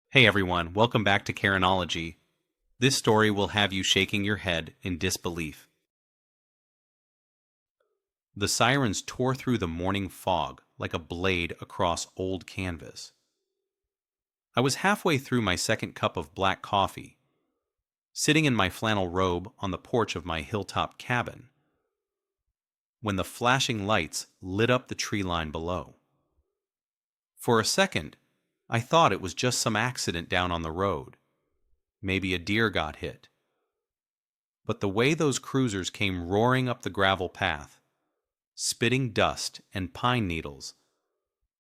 Hey everyone, welcome back to Karenology. This story will have you shaking your head in disbelief. The sirens tore through the morning fog like a blade across old canvas. I was halfway through my second cup of black coffee, sitting in my flannel robe on the porch of my hilltop cabin, when the flashing lights lit up the tree line below. For a second, I thought it was just some accident down on the road. Maybe a deer got hit. But the way those cruisers came roaring up the gravel path, spitting dust and pine needles,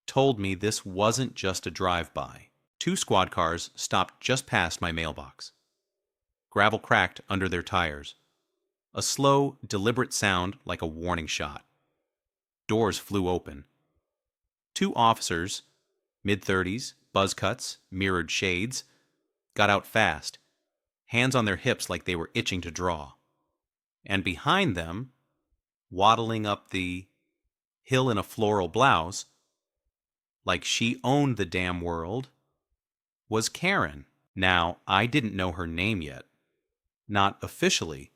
told me this wasn't just a drive-by. 2 squad cars stopped just past my mailbox. Gravel cracked under their tires. A slow, deliberate sound like a warning shot. Doors flew open. 2 officers, mid-30s, buzz cuts, mirrored shades, got out fast, hands on their hips like they were itching to draw. And behind them, waddling up the hill in a floral blouse, like she owned the damn world, was Karen. Now, I didn't know her name yet. Not officially,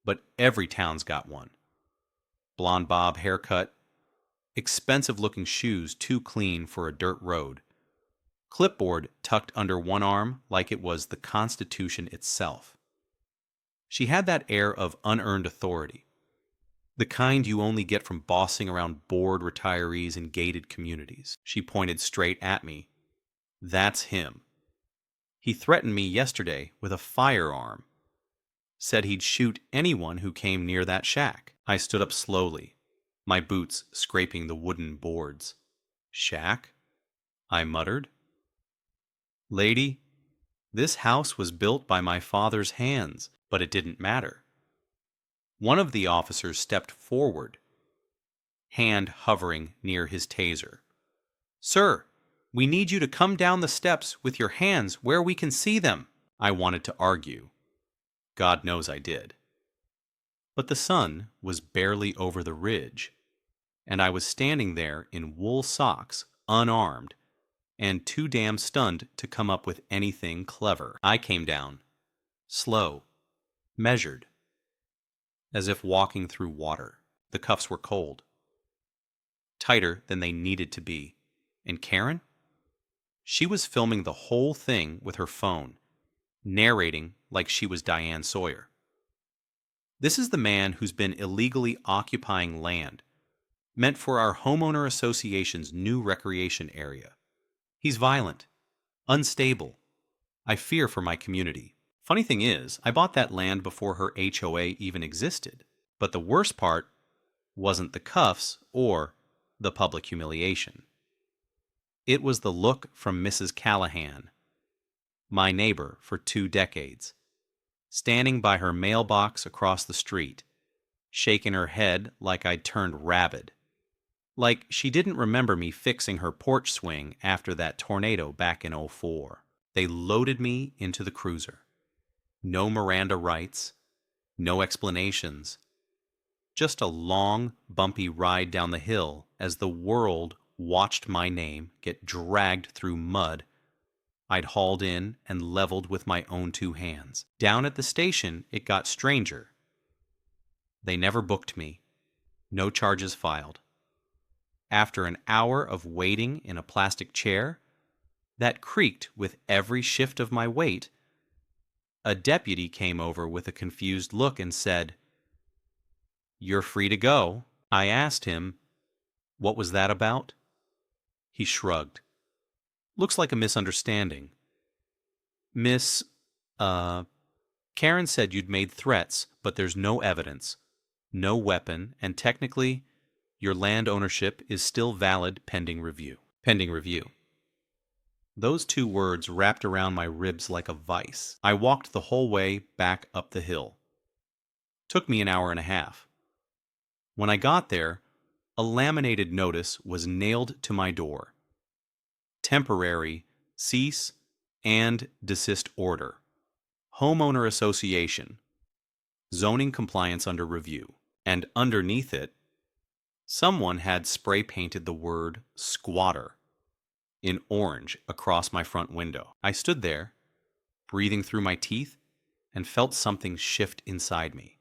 but every town's got one. Blonde bob haircut, expensive-looking shoes too clean for a dirt road, clipboard tucked under one arm like it was the Constitution itself. She had that air of unearned authority, the kind you only get from bossing around bored retirees in gated communities. She pointed straight at me. That's him. He threatened me yesterday with a firearm. Said he'd shoot anyone who came near that shack. I stood up slowly, my boots scraping the wooden boards. Shack? I muttered. Lady, this house was built by my father's hands, but it didn't matter. One of the officers stepped forward, hand hovering near his taser. Sir, we need you to come down the steps with your hands where we can see them. I wanted to argue. God knows I did. But the sun was barely over the ridge, and I was standing there in wool socks, unarmed, and too damn stunned to come up with anything clever. I came down, slow, measured, as if walking through water. The cuffs were cold, tighter than they needed to be. And Karen? She was filming the whole thing with her phone, narrating like she was Diane Sawyer. This is the man who's been illegally occupying land meant for our Homeowner Association's new recreation area. He's violent, unstable. I fear for my community. Funny thing is, I bought that land before her HOA even existed. But the worst part wasn't the cuffs or the public humiliation. It was the look from Mrs. Callahan, my neighbor for 2 decades, standing by her mailbox across the street, shaking her head like I'd turned rabid. Like she didn't remember me fixing her porch swing after that tornado back in '04. They loaded me into the cruiser. No Miranda rights, no explanations. Just a long, bumpy ride down the hill as the world watched my name get dragged through mud I'd hauled in and leveled with my own 2 hands. Down at the station, it got stranger. They never booked me. No charges filed. After an hour of waiting in a plastic chair that creaked with every shift of my weight, a deputy came over with a confused look and said, "You're free to go." I asked him, "What was that about?" He shrugged. "Looks like a misunderstanding. Miss, Karen said you'd made threats, but there's no evidence, no weapon, and technically, your land ownership is still valid pending review." Pending review. Those 2 words wrapped around my ribs like a vice. I walked the whole way back up the hill. Took me an hour and a half. When I got there, a laminated notice was nailed to my door. Temporary cease and desist order. Homeowner Association. Zoning compliance under review. And underneath it, someone had spray painted the word squatter. in orange across my front window. I stood there, breathing through my teeth, and felt something shift inside me.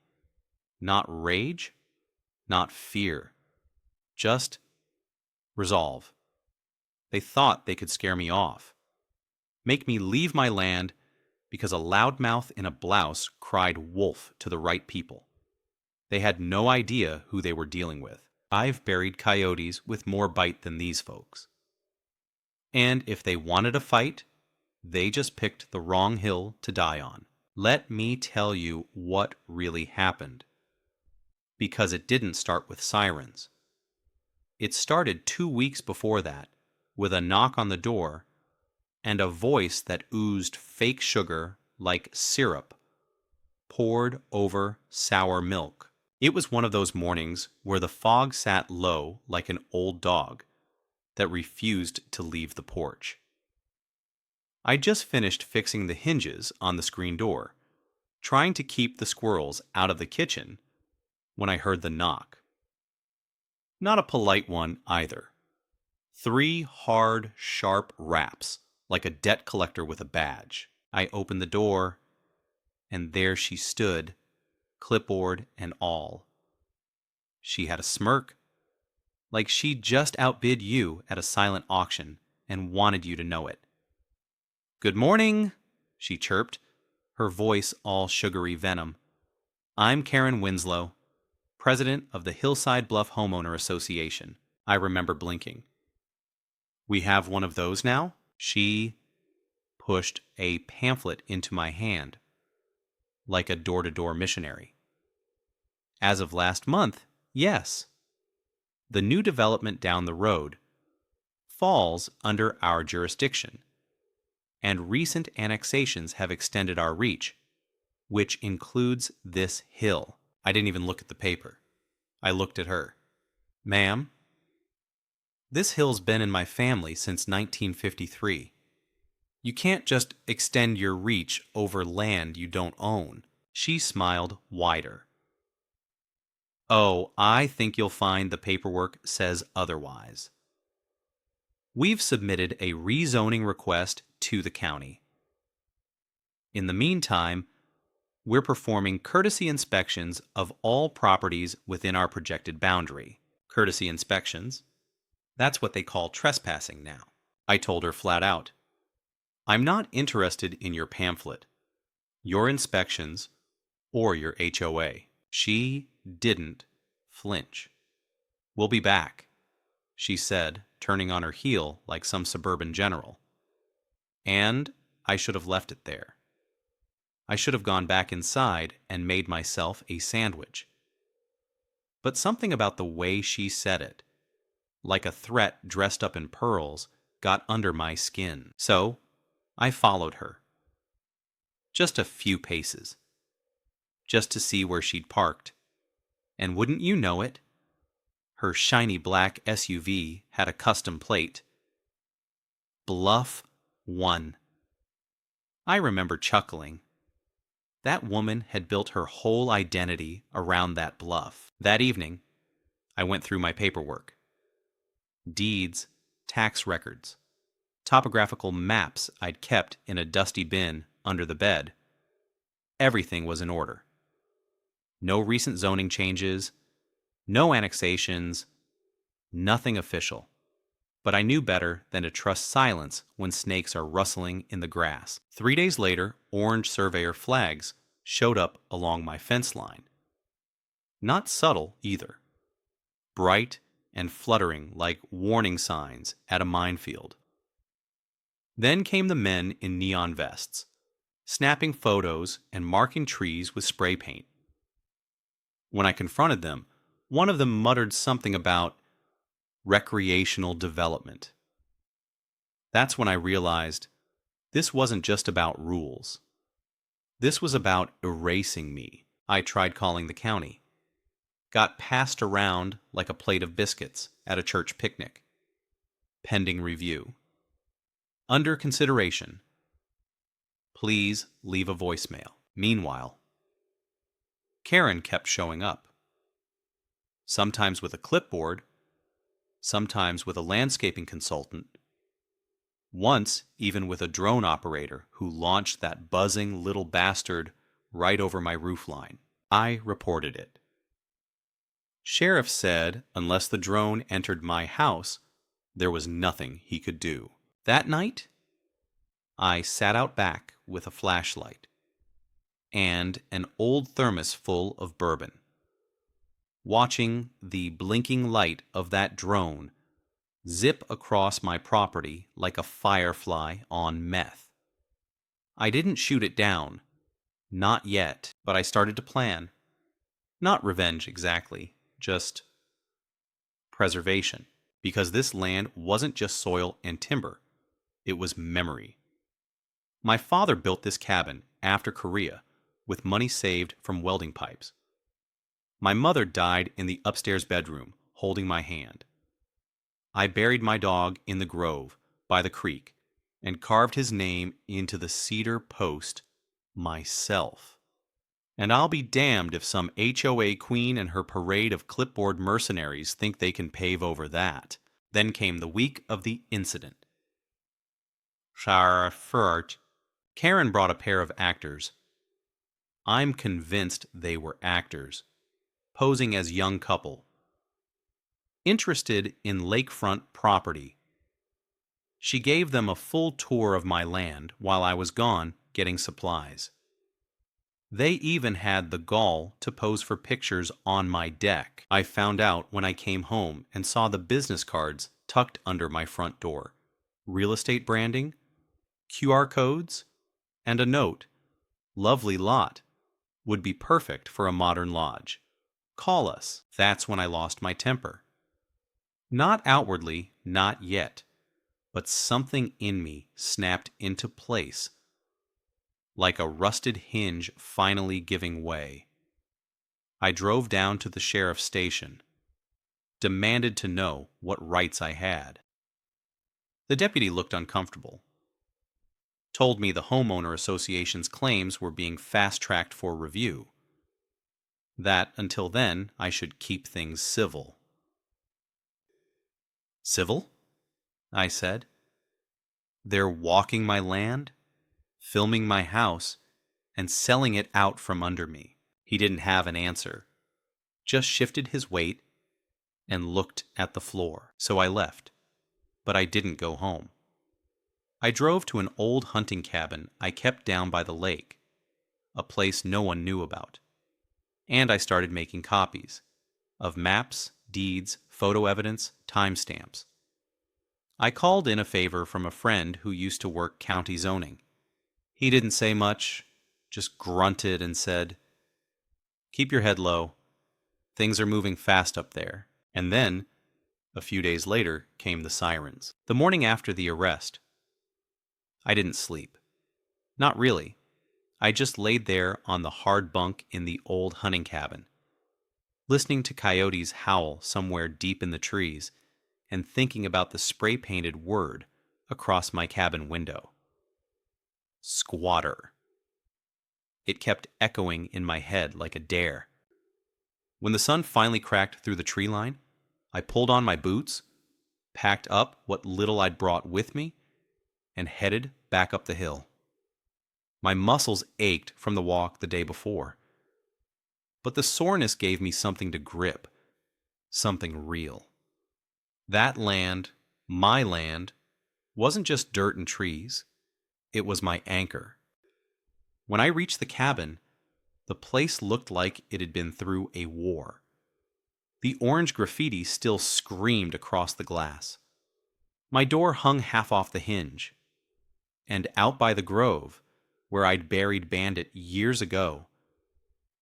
Not rage, not fear, just resolve. They thought they could scare me off, make me leave my land because a loudmouth in a blouse cried wolf to the right people. They had no idea who they were dealing with. I've buried coyotes with more bite than these folks. And if they wanted a fight, they just picked the wrong hill to die on. Let me tell you what really happened. Because it didn't start with sirens. It started 2 weeks before that, with a knock on the door and a voice that oozed fake sugar like syrup poured over sour milk. It was one of those mornings where the fog sat low like an old dog that refused to leave the porch. I just finished fixing the hinges on the screen door, trying to keep the squirrels out of the kitchen, when I heard the knock. Not a polite one either. 3 hard, sharp raps, like a debt collector with a badge. I opened the door, and there she stood, clipboard and all. She had a smirk, like she'd just outbid you at a silent auction and wanted you to know it. "Good morning," she chirped, her voice all sugary venom. "I'm Karen Winslow, president of the Hillside Bluff Homeowner Association." I remember blinking. "We have one of those now?" She pushed a pamphlet into my hand, like a door-to-door missionary. "As of last month, yes. The new development down the road falls under our jurisdiction, and recent annexations have extended our reach, which includes this hill." I didn't even look at the paper. I looked at her. "Ma'am, this hill's been in my family since 1953. You can't just extend your reach over land you don't own." She smiled wider. "Oh, I think you'll find the paperwork says otherwise. We've submitted a rezoning request to the county. In the meantime, we're performing courtesy inspections of all properties within our projected boundary." Courtesy inspections? That's what they call trespassing now. I told her flat out, "I'm not interested in your pamphlet, your inspections, or your HOA." She didn't flinch. "We'll be back," she said, turning on her heel like some suburban general. And I should have left it there. I should have gone back inside and made myself a sandwich. But something about the way she said it, like a threat dressed up in pearls, got under my skin. So I followed her. Just a few paces. Just to see where she'd parked. And wouldn't you know it, her shiny black SUV had a custom plate. Bluff 1. I remember chuckling. That woman had built her whole identity around that bluff. That evening, I went through my paperwork. Deeds, tax records, topographical maps I'd kept in a dusty bin under the bed. Everything was in order. No recent zoning changes, no annexations, nothing official. But I knew better than to trust silence when snakes are rustling in the grass. 3 days later, orange surveyor flags showed up along my fence line. Not subtle either. Bright and fluttering like warning signs at a minefield. Then came the men in neon vests, snapping photos and marking trees with spray paint. When I confronted them, one of them muttered something about recreational development. That's when I realized this wasn't just about rules. This was about erasing me. I tried calling the county. Got passed around like a plate of biscuits at a church picnic. Pending review. Under consideration. Please leave a voicemail. Meanwhile, Karen kept showing up. Sometimes with a clipboard, sometimes with a landscaping consultant, Once, even with a drone operator who launched that buzzing little bastard right over my roofline. I reported it. Sheriff said unless the drone entered my house, there was nothing he could do. That night, I sat out back with a flashlight and an old thermos full of bourbon, watching the blinking light of that drone zip across my property like a firefly on meth. I didn't shoot it down, not yet, but I started to plan. Not revenge exactly, just preservation. Because this land wasn't just soil and timber, it was memory. My father built this cabin after Korea with money saved from welding pipes. My mother died in the upstairs bedroom, holding my hand. I buried my dog in the grove by the creek and carved his name into the cedar post myself. And I'll be damned if some HOA queen and her parade of clipboard mercenaries think they can pave over that. Then came the week of the incident. Sheriff Karen brought a pair of actors. I'm convinced they were actors, posing as young couple, interested in lakefront property. She gave them a full tour of my land while I was gone getting supplies. They even had the gall to pose for pictures on my deck. I found out when I came home and saw the business cards tucked under my front door. Real estate branding, QR codes, and a note. Lovely lot. Would be perfect for a modern lodge. Call us. That's when I lost my temper. Not outwardly, not yet, but something in me snapped into place, like a rusted hinge finally giving way. I drove down to the sheriff's station, demanded to know what rights I had. The deputy looked uncomfortable, told me the Homeowner Association's claims were being fast-tracked for review, that until then I should keep things civil. Civil? I said. They're walking my land, filming my house, and selling it out from under me. He didn't have an answer, just shifted his weight and looked at the floor. So I left, but I didn't go home. I drove to an old hunting cabin I kept down by the lake, a place no one knew about, and I started making copies of maps, deeds, photo evidence, timestamps. I called in a favor from a friend who used to work county zoning. He didn't say much, just grunted and said, "Keep your head low. Things are moving fast up there." And then, a few days later, came the sirens. The morning after the arrest, I didn't sleep. Not really. I just laid there on the hard bunk in the old hunting cabin, listening to coyotes howl somewhere deep in the trees and thinking about the spray-painted word across my cabin window. Squatter. It kept echoing in my head like a dare. When the sun finally cracked through the tree line, I pulled on my boots, packed up what little I'd brought with me, and headed back up the hill. My muscles ached from the walk the day before, but the soreness gave me something to grip, something real. That land, my land, wasn't just dirt and trees. It was my anchor. When I reached the cabin, the place looked like it had been through a war. The orange graffiti still screamed across the glass. My door hung half off the hinge. And out by the grove, where I'd buried Bandit years ago,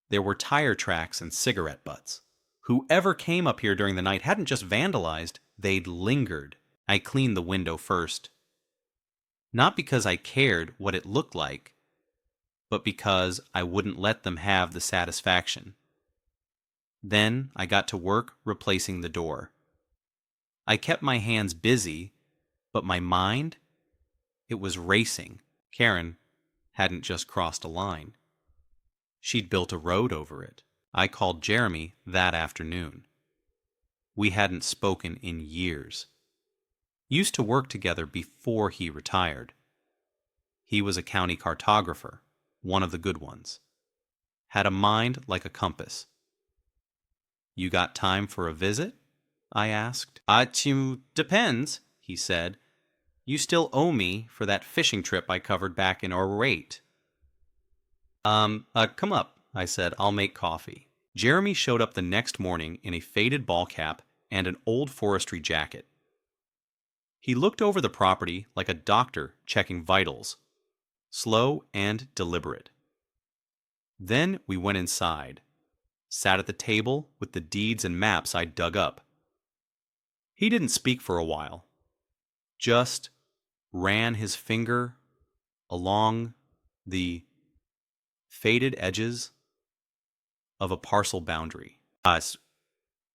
there were tire tracks and cigarette butts. Whoever came up here during the night hadn't just vandalized, they'd lingered. I cleaned the window first. Not because I cared what it looked like, but because I wouldn't let them have the satisfaction. Then I got to work replacing the door. I kept my hands busy, but my mind, it was racing. Karen hadn't just crossed a line. She'd built a road over it. I called Jeremy that afternoon. We hadn't spoken in years. Used to work together before he retired. He was a county cartographer, one of the good ones. Had a mind like a compass. You got time for a visit? I asked. Depends, he said. You still owe me for that fishing trip I covered back in '08. Come up, I said. I'll make coffee. Jeremy showed up the next morning in a faded ball cap and an old forestry jacket. He looked over the property like a doctor checking vitals, slow and deliberate. Then we went inside, sat at the table with the deeds and maps I'd dug up. He didn't speak for a while, just ran his finger along the faded edges of a parcel boundary.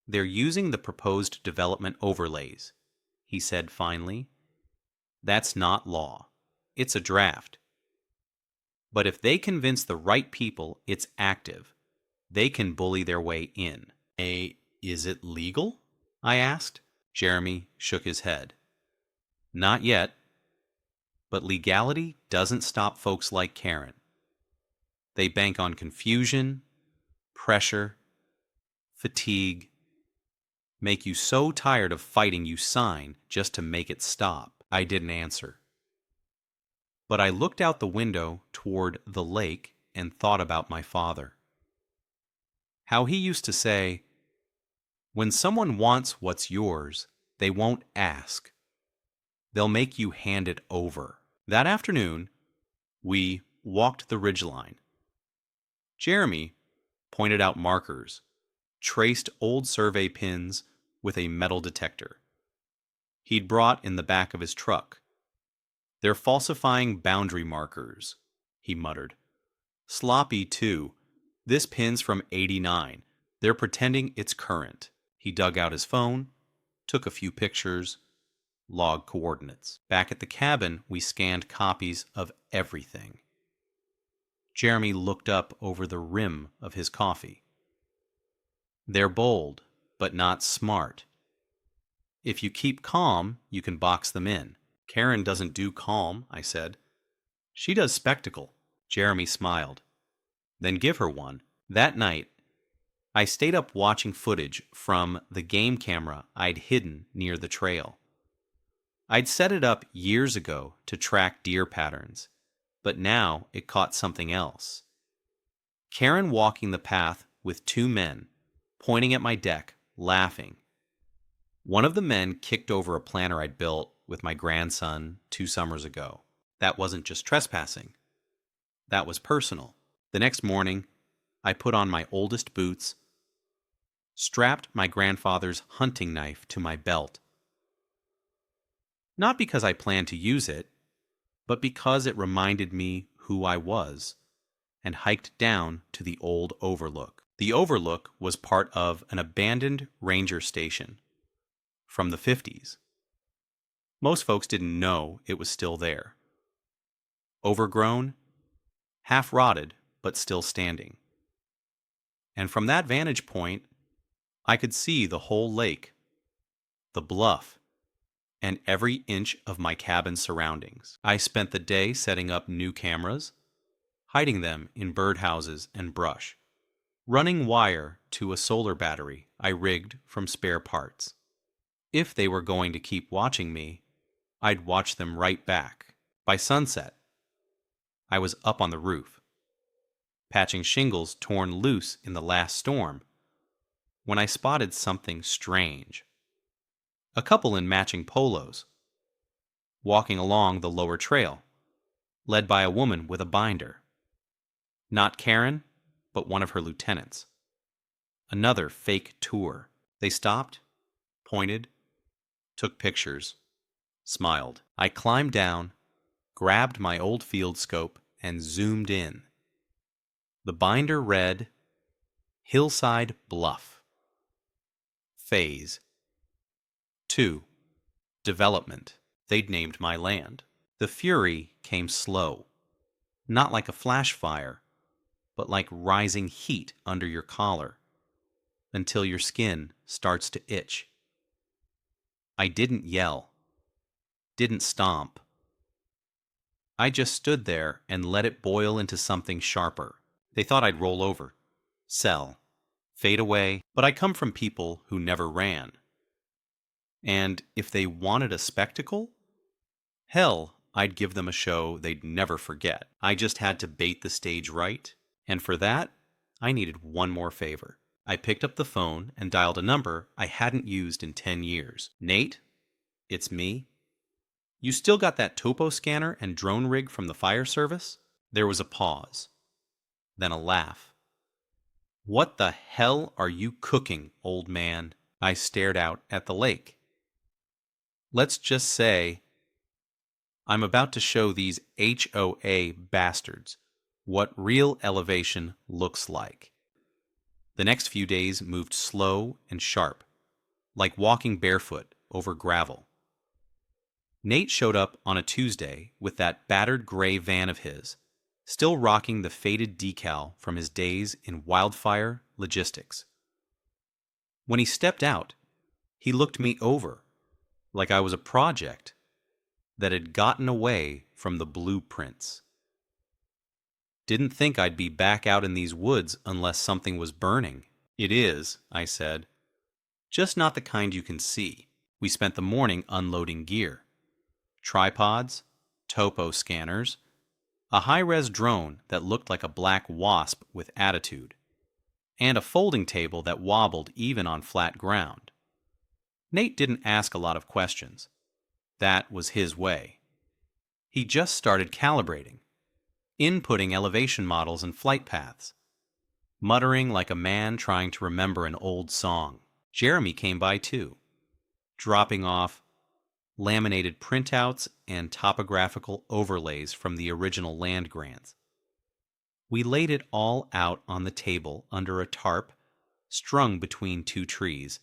They're using the proposed development overlays, he said finally. That's not law. It's a draft. But if they convince the right people it's active, they can bully their way in. Is it legal? I asked. Jeremy shook his head. Not yet. But legality doesn't stop folks like Karen. They bank on confusion, pressure, fatigue, make you so tired of fighting you sign just to make it stop. I didn't answer. But I looked out the window toward the lake and thought about my father. How he used to say, when someone wants what's yours, they won't ask. They'll make you hand it over. That afternoon, we walked the ridgeline. Jeremy pointed out markers, traced old survey pins with a metal detector he'd brought in the back of his truck. They're falsifying boundary markers, he muttered. Sloppy, too. This pin's from '89. They're pretending it's current. He dug out his phone, took a few pictures, logged coordinates. Back at the cabin, we scanned copies of everything. Jeremy looked up over the rim of his coffee. They're bold, but not smart. If you keep calm, you can box them in. Karen doesn't do calm, I said. She does spectacle. Jeremy smiled. Then give her one. That night, I stayed up watching footage from the game camera I'd hidden near the trail. I'd set it up years ago to track deer patterns, but now it caught something else. Karen walking the path with two men, pointing at my deck, laughing. One of the men kicked over a planter I'd built with my grandson 2 summers ago. That wasn't just trespassing. That was personal. The next morning, I put on my oldest boots, strapped my grandfather's hunting knife to my belt. Not because I planned to use it, but because it reminded me who I was, and hiked down to the old overlook. The overlook was part of an abandoned ranger station from the 50s. Most folks didn't know it was still there. Overgrown, half-rotted, but still standing. And from that vantage point, I could see the whole lake, the bluff, and every inch of my cabin's surroundings. I spent the day setting up new cameras, hiding them in birdhouses and brush, running wire to a solar battery I rigged from spare parts. If they were going to keep watching me, I'd watch them right back. By sunset, I was up on the roof, patching shingles torn loose in the last storm, when I spotted something strange. A couple in matching polos, walking along the lower trail, led by a woman with a binder. Not Karen, but one of her lieutenants. Another fake tour. They stopped, pointed, took pictures, smiled. I climbed down, grabbed my old field scope, and zoomed in. The binder read, Hillside Bluff. Phase 2. Development. They'd named my land. The fury came slow, not like a flash fire, but like rising heat under your collar, until your skin starts to itch. I didn't yell. didn't stomp. I just stood there and let it boil into something sharper. They thought I'd roll over, sell, fade away, but I come from people who never ran. And if they wanted a spectacle, hell, I'd give them a show they'd never forget. I just had to bait the stage right, and for that, I needed one more favor. I picked up the phone and dialed a number I hadn't used in 10 years. Nate, it's me. You still got that topo scanner and drone rig from the fire service? There was a pause, then a laugh. What the hell are you cooking, old man? I stared out at the lake. Let's just say I'm about to show these HOA bastards what real elevation looks like. The next few days moved slow and sharp, like walking barefoot over gravel. Nate showed up on a Tuesday with that battered gray van of his, still rocking the faded decal from his days in wildfire logistics. When he stepped out, he looked me over like I was a project that had gotten away from the blueprints. Didn't think I'd be back out in these woods unless something was burning. It is, I said. Just not the kind you can see. We spent the morning unloading gear. Tripods, topo scanners, a high-res drone that looked like a black wasp with attitude, and a folding table that wobbled even on flat ground. Nate didn't ask a lot of questions. That was his way. He just started calibrating, inputting elevation models and flight paths, muttering like a man trying to remember an old song. Jeremy came by too, dropping off laminated printouts and topographical overlays from the original land grants. We laid it all out on the table under a tarp strung between two trees,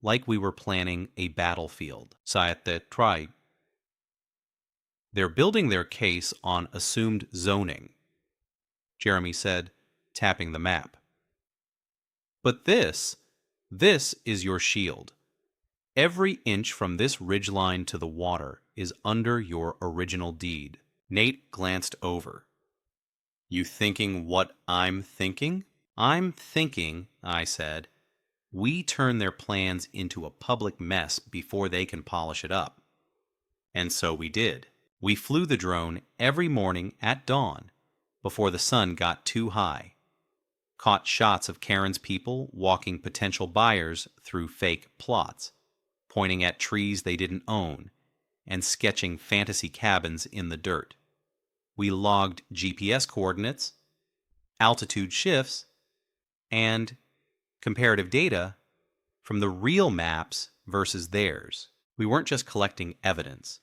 like we were planning a battlefield. They're building their case on assumed zoning, Jeremy said, tapping the map. But this is your shield. Every inch from this ridgeline to the water is under your original deed. Nate glanced over. You thinking what I'm thinking? I'm thinking, I said, we turn their plans into a public mess before they can polish it up. And so we did. We flew the drone every morning at dawn before the sun got too high. Caught shots of Karen's people walking potential buyers through fake plots, pointing at trees they didn't own, and sketching fantasy cabins in the dirt. We logged GPS coordinates, altitude shifts, and comparative data from the real maps versus theirs. We weren't just collecting evidence.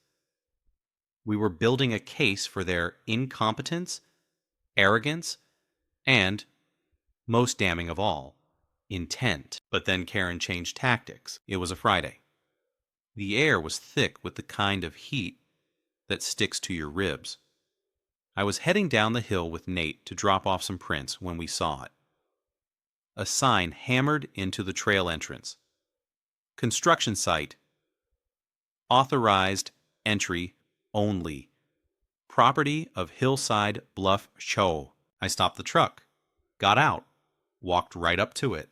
We were building a case for their incompetence, arrogance, and, most damning of all, intent. But then Karen changed tactics. It was a Friday. The air was thick with the kind of heat that sticks to your ribs. I was heading down the hill with Nate to drop off some prints when we saw it. A sign hammered into the trail entrance. Construction site. Authorized entry only. Property of Hillside Bluff Show. I stopped the truck, got out, walked right up to it.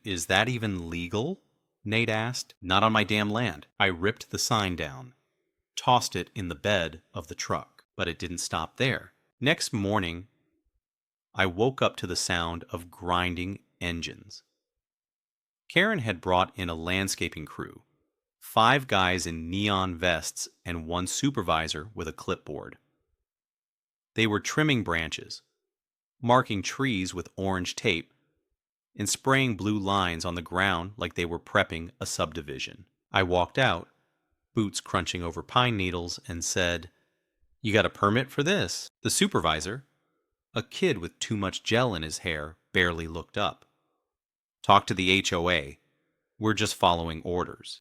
Is that even legal? Nate asked. Not on my damn land. I ripped the sign down, tossed it in the bed of the truck, but it didn't stop there. Next morning, I woke up to the sound of grinding engines. Karen had brought in a landscaping crew, 5 guys in neon vests and 1 supervisor with a clipboard. They were trimming branches, marking trees with orange tape, and spraying blue lines on the ground like they were prepping a subdivision. I walked out, boots crunching over pine needles, and said, "You got a permit for this?" The supervisor, a kid with too much gel in his hair, barely looked up. "Talk to the HOA. We're just following orders."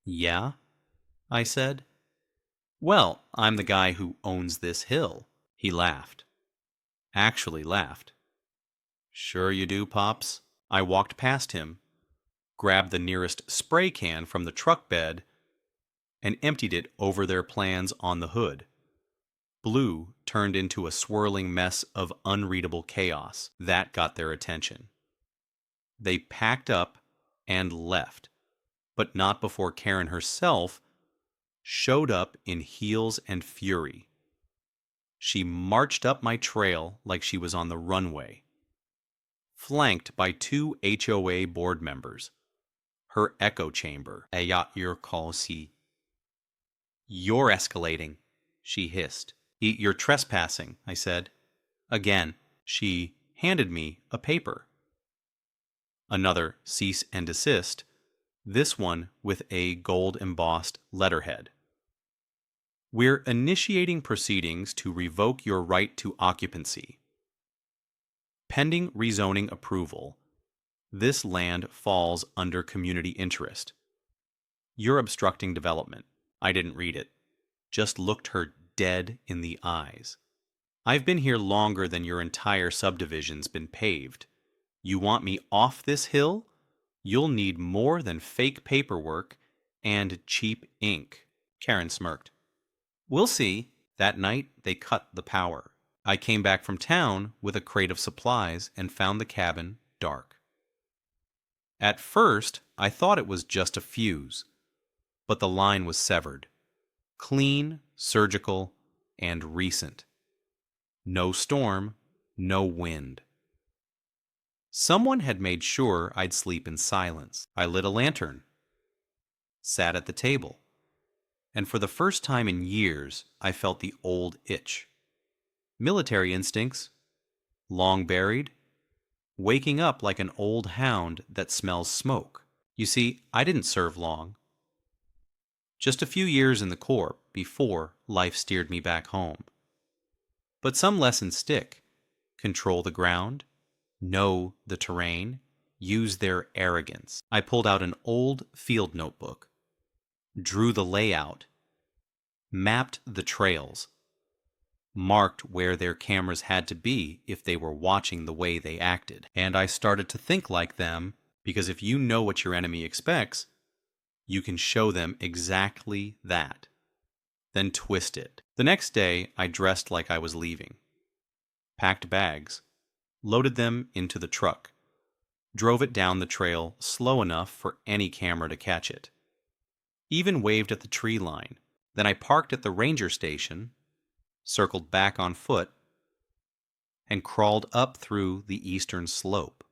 Yeah? I said. "Well, I'm the guy who owns this hill." He laughed. Actually laughed. "Sure you do, Pops." I walked past him, grabbed the nearest spray can from the truck bed, and emptied it over their plans on the hood. Blue turned into a swirling mess of unreadable chaos. That got their attention. They packed up and left, but not before Karen herself showed up in heels and fury. She marched up my trail like she was on the runway, flanked by 2 HOA board members. Her echo chamber. You're escalating, she hissed. You're trespassing, I said. Again, she handed me a paper. Another cease and desist, this one with a gold-embossed letterhead. We're initiating proceedings to revoke your right to occupancy. Pending rezoning approval, this land falls under community interest. You're obstructing development. I didn't read it. Just looked her dead in the eyes. I've been here longer than your entire subdivision's been paved. You want me off this hill? You'll need more than fake paperwork and cheap ink. Karen smirked. We'll see. That night, they cut the power. I came back from town with a crate of supplies and found the cabin dark. At first, I thought it was just a fuse, but the line was severed. Clean, surgical, and recent. No storm, no wind. Someone had made sure I'd sleep in silence. I lit a lantern, sat at the table, and for the first time in years, I felt the old itch. Military instincts, long buried, waking up like an old hound that smells smoke. You see, I didn't serve long. Just a few years in the Corps before life steered me back home. But some lessons stick. Control the ground, know the terrain, use their arrogance. I pulled out an old field notebook, drew the layout, mapped the trails, marked where their cameras had to be if they were watching the way they acted. And I started to think like them, because if you know what your enemy expects, you can show them exactly that. Then twist it. The next day, I dressed like I was leaving. Packed bags, loaded them into the truck, drove it down the trail slow enough for any camera to catch it. Even waved at the tree line. Then I parked at the ranger station, circled back on foot, and crawled up through the eastern slope.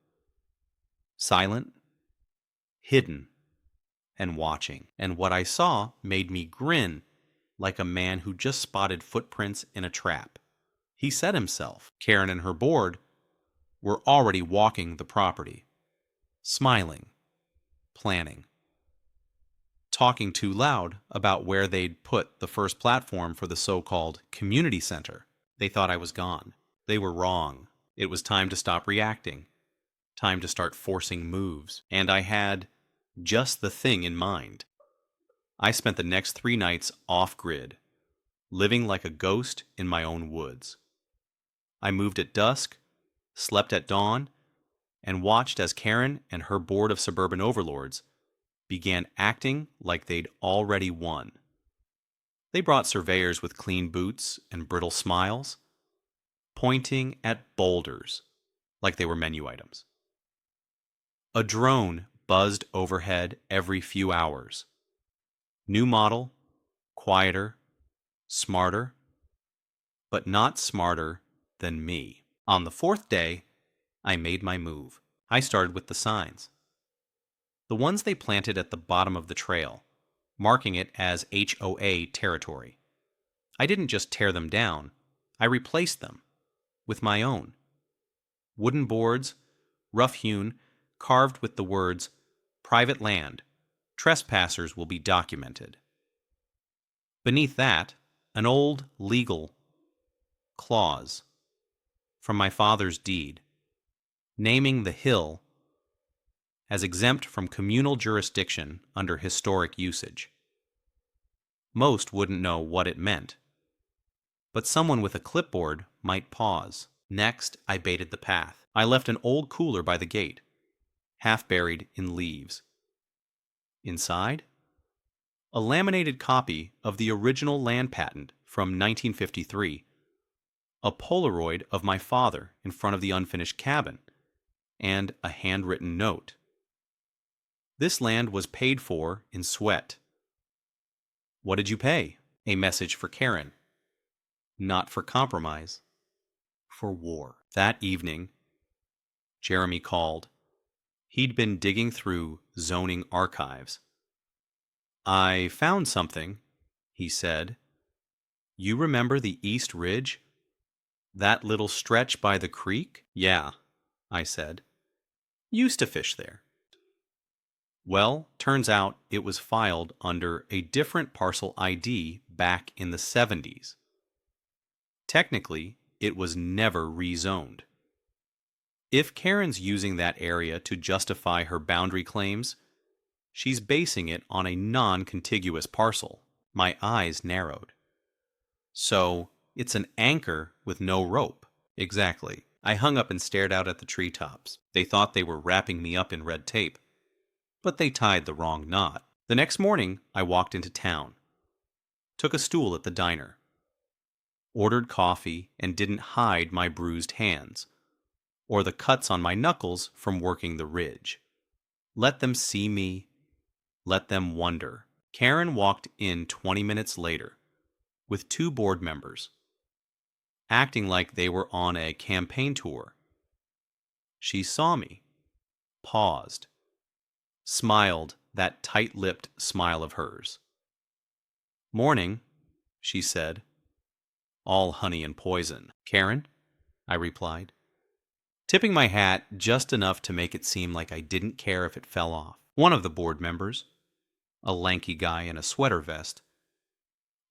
Silent, hidden, and watching. And what I saw made me grin like a man who just spotted footprints in a trap. He set himself. Karen and her board were already walking the property, smiling, planning, talking too loud about where they'd put the first platform for the so-called community center. They thought I was gone. They were wrong. It was time to stop reacting, time to start forcing moves, and I had just the thing in mind. I spent the next 3 nights off-grid, living like a ghost in my own woods. I moved at dusk, slept at dawn, and watched as Karen and her board of suburban overlords began acting like they'd already won. They brought surveyors with clean boots and brittle smiles, pointing at boulders like they were menu items. A drone buzzed overhead every few hours. New model, quieter, smarter, but not smarter than me. On the 4th day, I made my move. I started with the signs. The ones they planted at the bottom of the trail, marking it as HOA territory. I didn't just tear them down, I replaced them with my own. Wooden boards, rough-hewn, carved with the words, "Private land. Trespassers will be documented." Beneath that, an old legal clause from my father's deed, naming the hill as exempt from communal jurisdiction under historic usage. Most wouldn't know what it meant, but someone with a clipboard might pause. Next, I baited the path. I left an old cooler by the gate, half buried in leaves. Inside, a laminated copy of the original land patent from 1953, a Polaroid of my father in front of the unfinished cabin, and a handwritten note. This land was paid for in sweat. What did you pay? A message for Karen. Not for compromise. For war. That evening, Jeremy called. He'd been digging through zoning archives. I found something, he said. You remember the East Ridge? That little stretch by the creek? Yeah, I said. Used to fish there. Well, turns out it was filed under a different parcel ID back in the 70s. Technically, it was never rezoned. If Karen's using that area to justify her boundary claims, she's basing it on a non-contiguous parcel. My eyes narrowed. So, it's an anchor with no rope. Exactly. I hung up and stared out at the treetops. They thought they were wrapping me up in red tape, but they tied the wrong knot. The next morning, I walked into town, took a stool at the diner, ordered coffee, and didn't hide my bruised hands, or the cuts on my knuckles from working the ridge. Let them see me, let them wonder. Karen walked in 20 minutes later, with 2 board members, acting like they were on a campaign tour. She saw me, paused, smiled that tight-lipped smile of hers. Morning, she said. All honey and poison. Karen, I replied, tipping my hat just enough to make it seem like I didn't care if it fell off. One of the board members, a lanky guy in a sweater vest,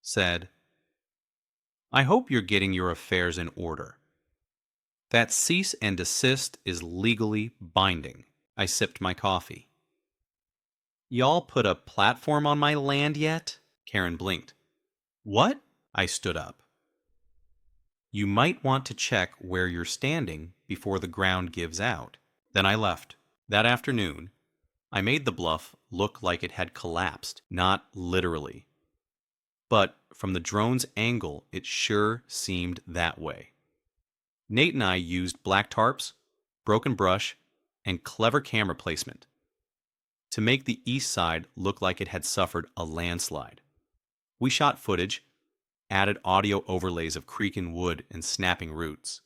said, I hope you're getting your affairs in order. That cease and desist is legally binding. I sipped my coffee. Y'all put a platform on my land yet? Karen blinked. What? I stood up. You might want to check where you're standing before the ground gives out. Then I left. That afternoon, I made the bluff look like it had collapsed, not literally. But from the drone's angle, it sure seemed that way. Nate and I used black tarps, broken brush, and clever camera placement to make the east side look like it had suffered a landslide. We shot footage, added audio overlays of creaking wood and snapping roots,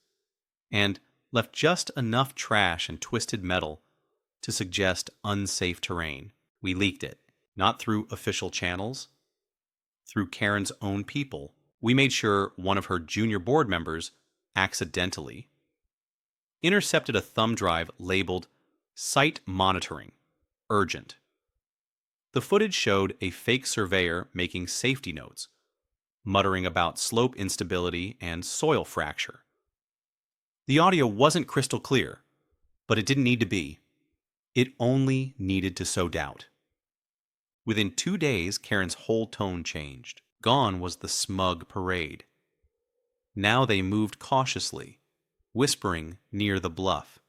and left just enough trash and twisted metal to suggest unsafe terrain. We leaked it, not through official channels, through Karen's own people. We made sure one of her junior board members accidentally intercepted a thumb drive labeled Site Monitoring, Urgent. The footage showed a fake surveyor making safety notes, muttering about slope instability and soil fracture. The audio wasn't crystal clear, but it didn't need to be. It only needed to sow doubt. Within 2 days, Karen's whole tone changed. Gone was the smug parade. Now they moved cautiously, whispering near the bluff,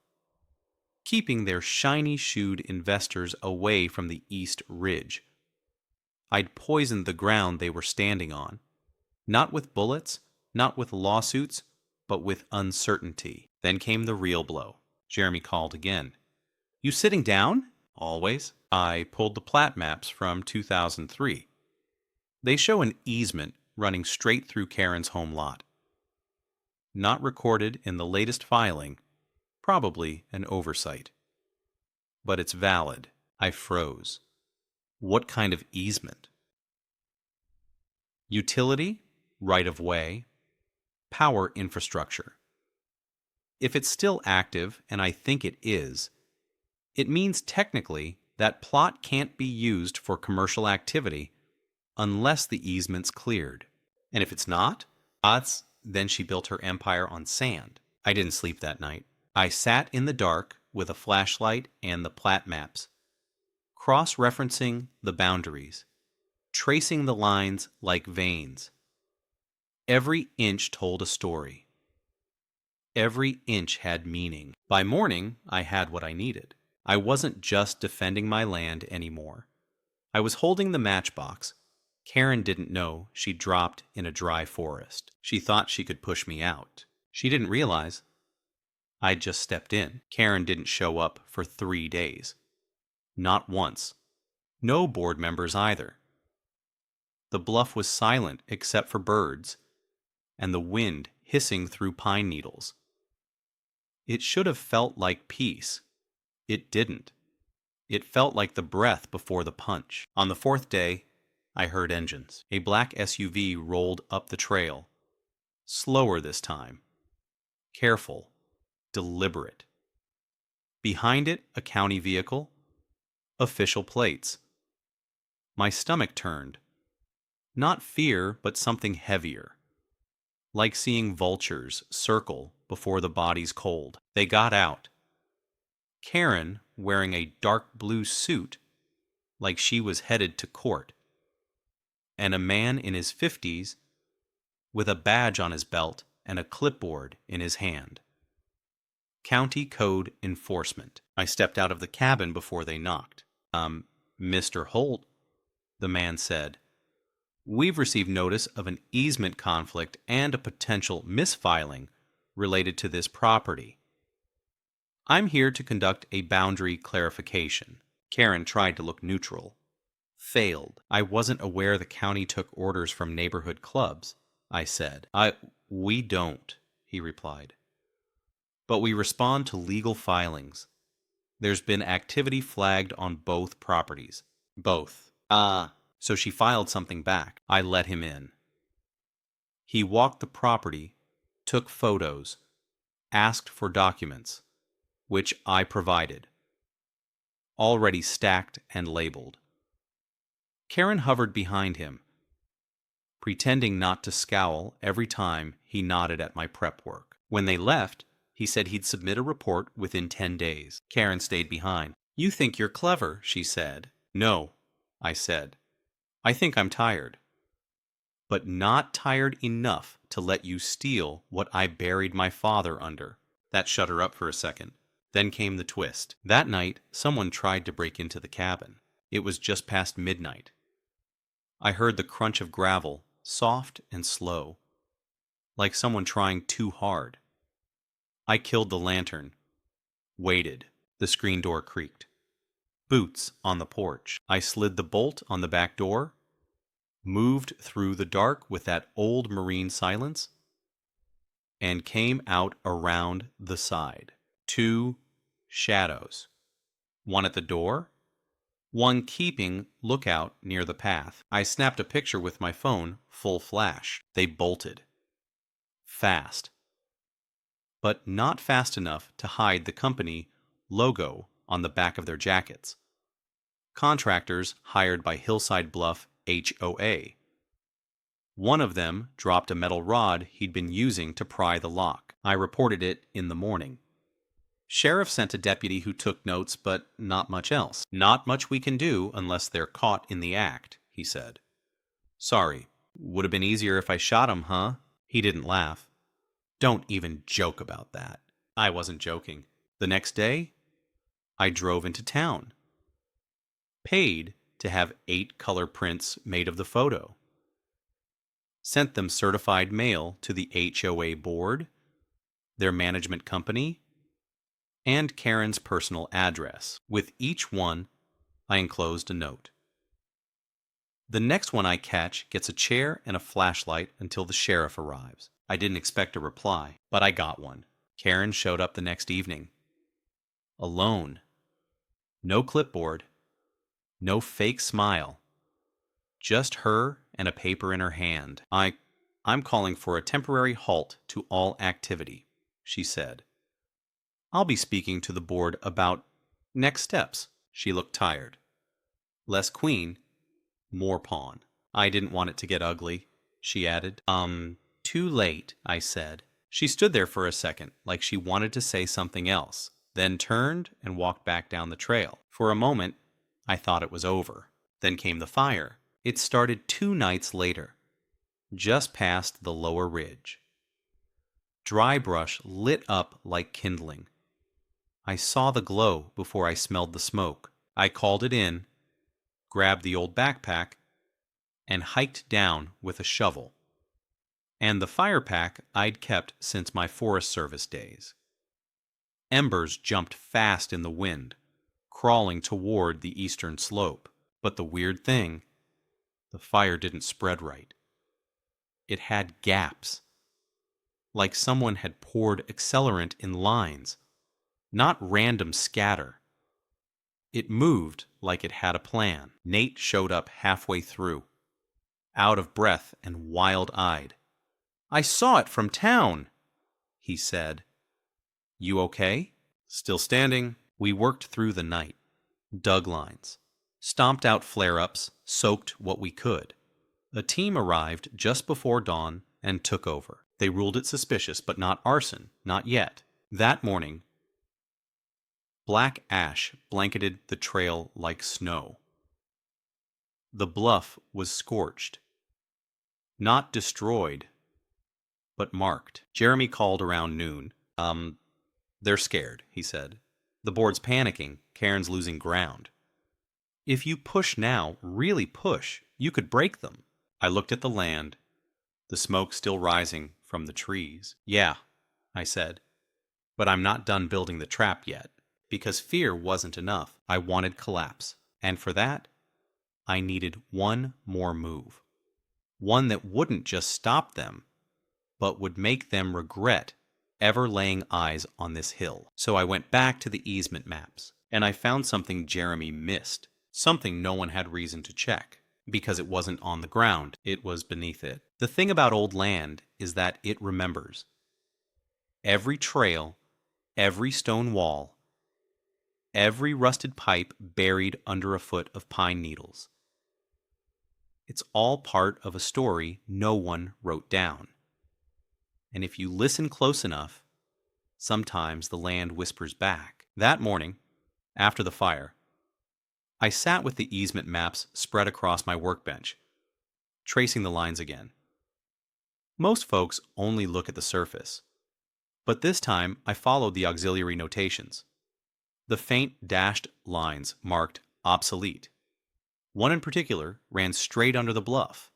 keeping their shiny-shoed investors away from the East Ridge. I'd poisoned the ground they were standing on, not with bullets, not with lawsuits, but with uncertainty. Then came the real blow. Jeremy called again. You sitting down? Always. I pulled the plat maps from 2003. They show an easement running straight through Karen's home lot. Not recorded in the latest filing, probably an oversight. But it's valid. I froze. What kind of easement? Utility, right-of-way, power infrastructure. If it's still active, and I think it is, it means technically that plot can't be used for commercial activity unless the easement's cleared. And if it's not, then she built her empire on sand. I didn't sleep that night. I sat in the dark with a flashlight and the plat maps, cross-referencing the boundaries, tracing the lines like veins. Every inch told a story. Every inch had meaning. By morning, I had what I needed. I wasn't just defending my land anymore. I was holding the matchbox, Karen didn't know she dropped in a dry forest. She thought she could push me out. She didn't realize I'd just stepped in. Karen didn't show up for 3 days. Not once. No board members either. The bluff was silent except for birds and the wind hissing through pine needles. It should have felt like peace. It didn't. It felt like the breath before the punch. On the 4th day, I heard engines. A black SUV rolled up the trail. Slower this time. Careful. Deliberate. Behind it, a county vehicle. Official plates. My stomach turned. Not fear, but something heavier. Like seeing vultures circle before the body's cold. They got out. Karen, wearing a dark blue suit, like she was headed to court, and a man in his 50s with a badge on his belt and a clipboard in his hand. County Code Enforcement. I stepped out of the cabin before they knocked. Mr. Holt, the man said, we've received notice of an easement conflict and a potential misfiling related to this property. I'm here to conduct a boundary clarification. Karen tried to look neutral. Failed. I wasn't aware the county took orders from neighborhood clubs, I said. We don't, he replied. But we respond to legal filings. There's been activity flagged on both properties. Both. So she filed something back. I let him in. He walked the property, took photos, asked for documents, which I provided, already stacked and labeled. Karen hovered behind him, pretending not to scowl every time he nodded at my prep work. When they left, he said he'd submit a report within 10 days. Karen stayed behind. You think you're clever, she said. No, I said. I think I'm tired. But not tired enough to let you steal what I buried my father under. That shut her up for a second. Then came the twist. That night, someone tried to break into the cabin. It was just past midnight. I heard the crunch of gravel, soft and slow, like someone trying too hard. I killed the lantern. Waited. The screen door creaked. Boots on the porch. I slid the bolt on the back door, moved through the dark with that old marine silence, and came out around the side. 2 shadows. One at the door, one keeping lookout near the path. I snapped a picture with my phone, full flash. They bolted. Fast. But not fast enough to hide the company logo on the back of their jackets. Contractors hired by Hillside Bluff HOA. One of them dropped a metal rod he'd been using to pry the lock. I reported it in the morning. Sheriff sent a deputy who took notes, but not much else. Not much we can do unless they're caught in the act, he said. Sorry. Would have been easier if I shot him, huh? He didn't laugh. Don't even joke about that. I wasn't joking. The next day, I drove into town. Paid to have 8 color prints made of the photo. Sent them certified mail to the HOA board, their management company, and Karen's personal address. With each one, I enclosed a note. The next one I catch gets a chair and a flashlight until the sheriff arrives. I didn't expect a reply, but I got one. Karen showed up the next evening. Alone. No clipboard. No fake smile. Just her and a paper in her hand. I'm calling for a temporary halt to all activity, she said. I'll be speaking to the board about next steps. She looked tired. Less queen, more pawn. I didn't want it to get ugly, she added. Too late, I said. She stood there for a second, like she wanted to say something else, then turned and walked back down the trail. For a moment, I thought it was over. Then came the fire. It started 2 nights later, just past the lower ridge. Dry brush lit up like kindling. I saw the glow before I smelled the smoke. I called it in, grabbed the old backpack, and hiked down with a shovel, and the fire pack I'd kept since my Forest Service days. Embers jumped fast in the wind, crawling toward the eastern slope. But the weird thing, the fire didn't spread right. It had gaps, like someone had poured accelerant in lines, not random scatter. It moved like it had a plan. Nate showed up halfway through, out of breath and wild-eyed. "I saw it from town," he said. "You okay?" "Still standing." We worked through the night, dug lines, stomped out flare-ups, soaked what we could. A team arrived just before dawn and took over. They ruled it suspicious, but not arson, not yet. That morning, black ash blanketed the trail like snow. The bluff was scorched, not destroyed, but marked. Jeremy called around noon. They're scared," he said. "The board's panicking. Karen's losing ground. If you push now, really push, you could break them." I looked at the land, the smoke still rising from the trees. "Yeah," I said, "but I'm not done building the trap yet." Because fear wasn't enough. I wanted collapse. And for that, I needed one more move. One that wouldn't just stop them, but would make them regret ever laying eyes on this hill. So I went back to the easement maps, and I found something Jeremy missed. Something no one had reason to check, because it wasn't on the ground, it was beneath it. The thing about old land is that it remembers. Every trail, every stone wall, every rusted pipe buried under a foot of pine needles. It's all part of a story no one wrote down. And if you listen close enough, sometimes the land whispers back. That morning, after the fire, I sat with the easement maps spread across my workbench, tracing the lines again. Most folks only look at the surface, but this time I followed the auxiliary notations. The faint dashed lines marked obsolete. One in particular ran straight under the bluff.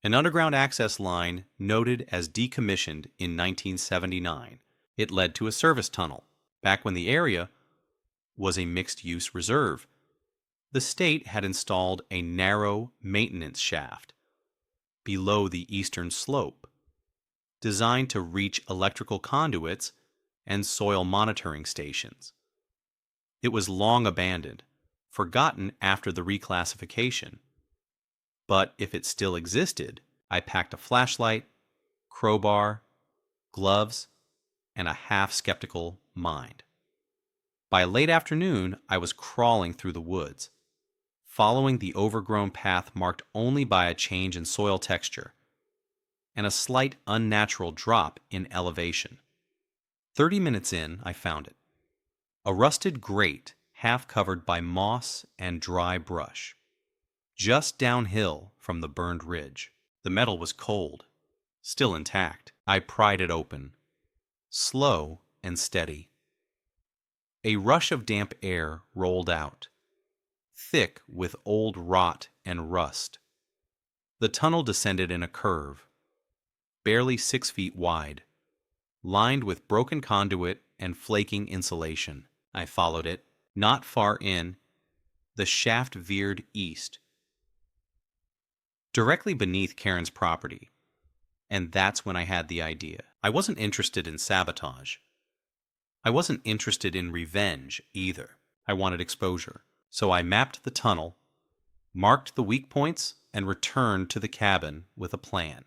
An underground access line noted as decommissioned in 1979. It led to a service tunnel, back when the area was a mixed-use reserve. The state had installed a narrow maintenance shaft below the eastern slope, designed to reach electrical conduits and soil monitoring stations. It was long abandoned, forgotten after the reclassification. But if it still existed, I packed a flashlight, crowbar, gloves, and a half-skeptical mind. By late afternoon, I was crawling through the woods, following the overgrown path marked only by a change in soil texture and a slight unnatural drop in elevation. 30 minutes in, I found it. A rusted grate half covered by moss and dry brush, just downhill from the burned ridge. The metal was cold, still intact. I pried it open, slow and steady. A rush of damp air rolled out, thick with old rot and rust. The tunnel descended in a curve, barely 6 feet wide, lined with broken conduit and flaking insulation. I followed it. Not far in, the shaft veered east, directly beneath Karen's property. And that's when I had the idea. I wasn't interested in sabotage. I wasn't interested in revenge either. I wanted exposure. So I mapped the tunnel, marked the weak points, and returned to the cabin with a plan.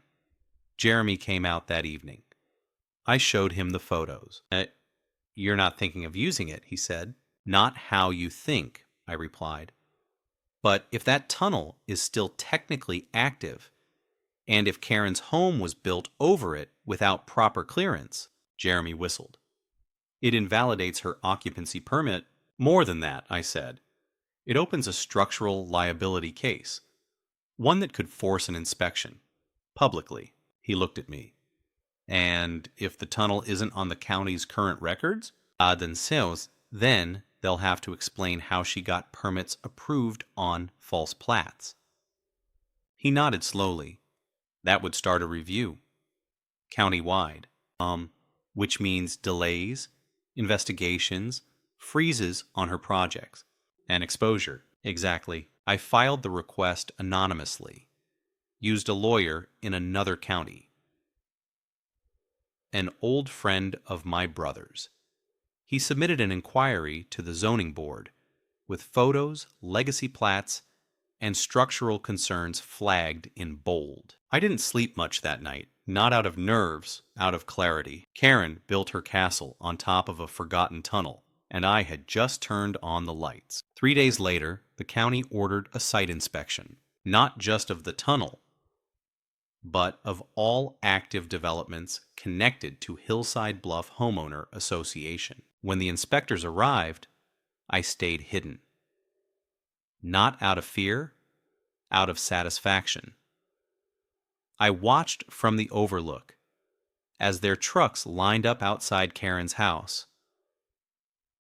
Jeremy came out that evening. I showed him the photos. "You're not thinking of using it," he said. "Not how you think," I replied. "But if that tunnel is still technically active, and if Karen's home was built over it without proper clearance," Jeremy whistled, "it invalidates her occupancy permit." "More than that," I said. "It opens a structural liability case, one that could force an inspection, publicly." He looked at me. "And if the tunnel isn't on the county's current records?" Then they'll have to explain how she got permits approved on false plats." He nodded slowly. That would start a review. County-wide. Which means delays, investigations, freezes on her projects, and exposure. Exactly. I filed the request anonymously. Used a lawyer in another county. An old friend of my brother's. He submitted an inquiry to the zoning board with photos, legacy plats, and structural concerns flagged in bold. I didn't sleep much that night, not out of nerves, out of clarity. Karen built her castle on top of a forgotten tunnel, and I had just turned on the lights. 3 days later, the county ordered a site inspection, not just of the tunnel, but of all active developments connected to Hillside Bluff Homeowner Association. When the inspectors arrived, I stayed hidden. Not out of fear, out of satisfaction. I watched from the overlook as their trucks lined up outside Karen's house,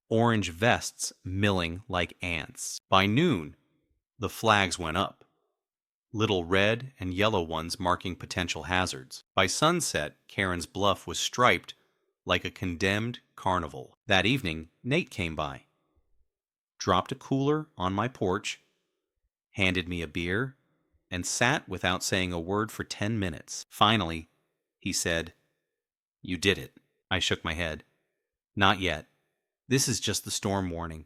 orange vests milling like ants. By noon, the flags went up, little red and yellow ones marking potential hazards. By sunset, Karen's bluff was striped like a condemned carnival. That evening, Nate came by, dropped a cooler on my porch, handed me a beer, and sat without saying a word for 10 minutes. Finally, he said, "You did it." I shook my head. "Not yet. This is just the storm warning.